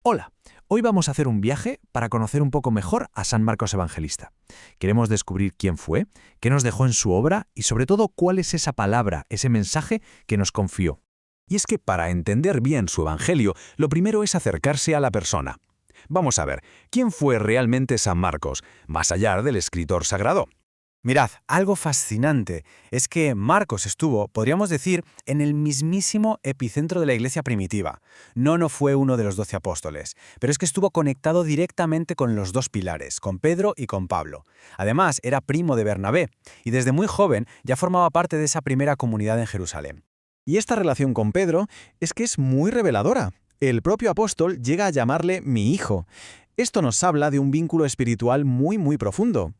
Hola, hoy vamos a hacer un viaje para conocer un poco mejor a San Marcos Evangelista. Queremos descubrir quién fue, qué nos dejó en su obra y sobre todo cuál es esa palabra, ese mensaje que nos confió. Y es que para entender bien su evangelio, lo primero es acercarse a la persona. Vamos a ver, ¿quién fue realmente San Marcos, más allá del escritor sagrado? Mirad, algo fascinante es que Marcos estuvo, podríamos decir, en el mismísimo epicentro de la iglesia primitiva. No fue uno de los 12 apóstoles, pero es que estuvo conectado directamente con los dos pilares, con Pedro y con Pablo. Además, era primo de Bernabé, y desde muy joven ya formaba parte de esa primera comunidad en Jerusalén. Y esta relación con Pedro es que es muy reveladora. El propio apóstol llega a llamarle mi hijo. Esto nos habla de un vínculo espiritual muy profundo.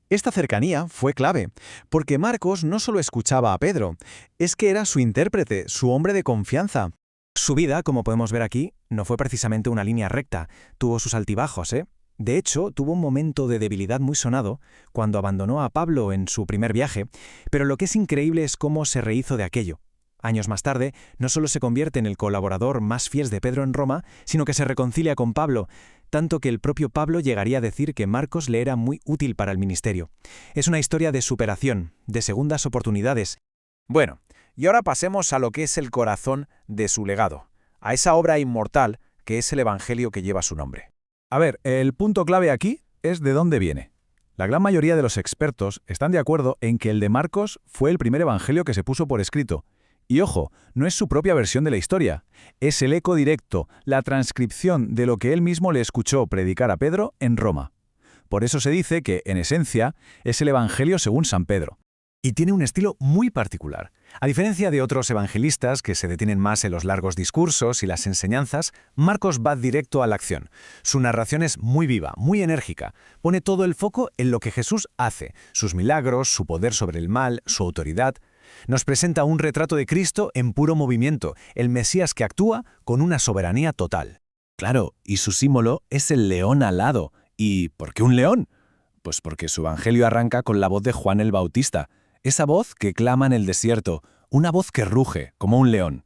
Esta cercanía fue clave, porque Marcos no solo escuchaba a Pedro, es que era su intérprete, su hombre de confianza. Su vida, como podemos ver aquí, no fue precisamente una línea recta, tuvo sus altibajos, ¿eh? De hecho, tuvo un momento de debilidad muy sonado cuando abandonó a Pablo en su primer viaje, pero lo que es increíble es cómo se rehizo de aquello. Años más tarde, no solo se convierte en el colaborador más fiel de Pedro en Roma, sino que se reconcilia con Pablo, tanto que el propio Pablo llegaría a decir que Marcos le era muy útil para el ministerio. Es una historia de superación, de segundas oportunidades. Bueno, y ahora pasemos a lo que es el corazón de su legado, a esa obra inmortal que es el evangelio que lleva su nombre. A ver, el punto clave aquí es de dónde viene. La gran mayoría de los expertos están de acuerdo en que el de Marcos fue el primer evangelio que se puso por escrito. Y ojo, no es su propia versión de la historia, es el eco directo, la transcripción de lo que él mismo le escuchó predicar a Pedro en Roma. Por eso se dice que, en esencia, es el Evangelio según San Pedro. Y tiene un estilo muy particular. A diferencia de otros evangelistas que se detienen más en los largos discursos y las enseñanzas, Marcos va directo a la acción. Su narración es muy viva, muy enérgica. Pone todo el foco en lo que Jesús hace, sus milagros, su poder sobre el mal, su autoridad. Nos presenta un retrato de Cristo en puro movimiento, el Mesías que actúa con una soberanía total. Claro, y su símbolo es el león alado. ¿Y por qué un león? Pues porque su evangelio arranca con la voz de Juan el Bautista, esa voz que clama en el desierto, una voz que ruge, como un león.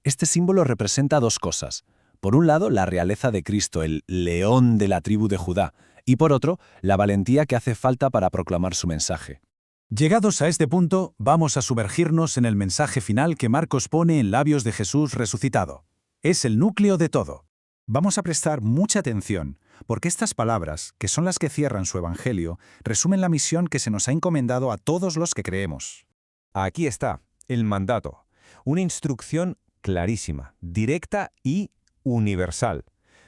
Este símbolo representa dos cosas. Por un lado, la realeza de Cristo, el león de la tribu de Judá, y por otro, la valentía que hace falta para proclamar su mensaje. Llegados a este punto, vamos a sumergirnos en el mensaje final que Marcos pone en labios de Jesús resucitado. Es el núcleo de todo. Vamos a prestar mucha atención, porque estas palabras, que son las que cierran su evangelio, resumen la misión que se nos ha encomendado a todos los que creemos. Aquí está, el mandato. Una instrucción clarísima, directa y universal.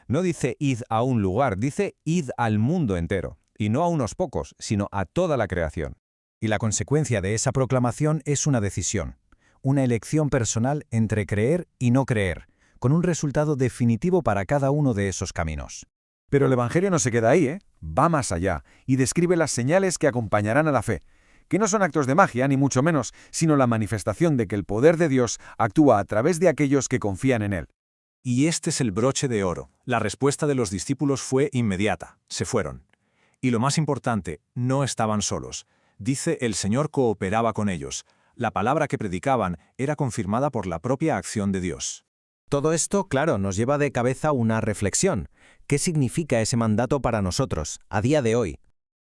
No dice id a un lugar, dice id al mundo entero. Y no a unos pocos, sino a toda la creación. Y la consecuencia de esa proclamación es una decisión, una elección personal entre creer y no creer, con un resultado definitivo para cada uno de esos caminos. Pero el Evangelio no se queda ahí, ¿eh? Va más allá y describe las señales que acompañarán a la fe, que no son actos de magia, ni mucho menos, sino la manifestación de que el poder de Dios actúa a través de aquellos que confían en Él. Y este es el broche de oro. La respuesta de los discípulos fue inmediata, se fueron. Y lo más importante, no estaban solos. Dice, el Señor cooperaba con ellos. La palabra que predicaban era confirmada por la propia acción de Dios. Todo esto, claro, nos lleva de cabeza una reflexión. ¿Qué significa ese mandato para nosotros, a día de hoy?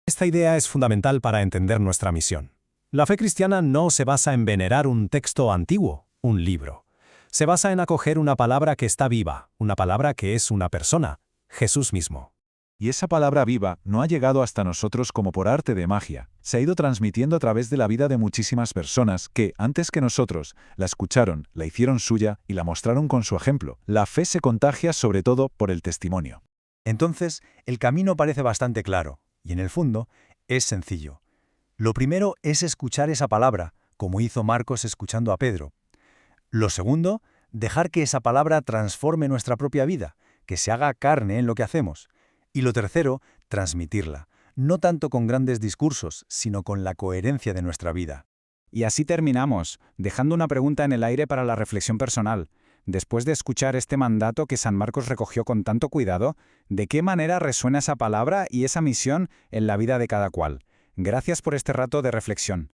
Esta idea es fundamental para entender nuestra misión. La fe cristiana no se basa en venerar un texto antiguo, un libro. Se basa en acoger una palabra que está viva, una palabra que es una persona, Jesús mismo. Y esa palabra viva no ha llegado hasta nosotros como por arte de magia. Se ha ido transmitiendo a través de la vida de muchísimas personas que, antes que nosotros, la escucharon, la hicieron suya y la mostraron con su ejemplo. La fe se contagia sobre todo por el testimonio. Entonces, el camino parece bastante claro, y en el fondo, es sencillo. Lo primero es escuchar esa palabra, como hizo Marcos escuchando a Pedro. Lo segundo, dejar que esa palabra transforme nuestra propia vida, que se haga carne en lo que hacemos. Y lo tercero, transmitirla, no tanto con grandes discursos, sino con la coherencia de nuestra vida. Y así terminamos, dejando una pregunta en el aire para la reflexión personal. Después de escuchar este mandato que San Marcos recogió con tanto cuidado, ¿de qué manera resuena esa palabra y esa misión en la vida de cada cual? Gracias por este rato de reflexión.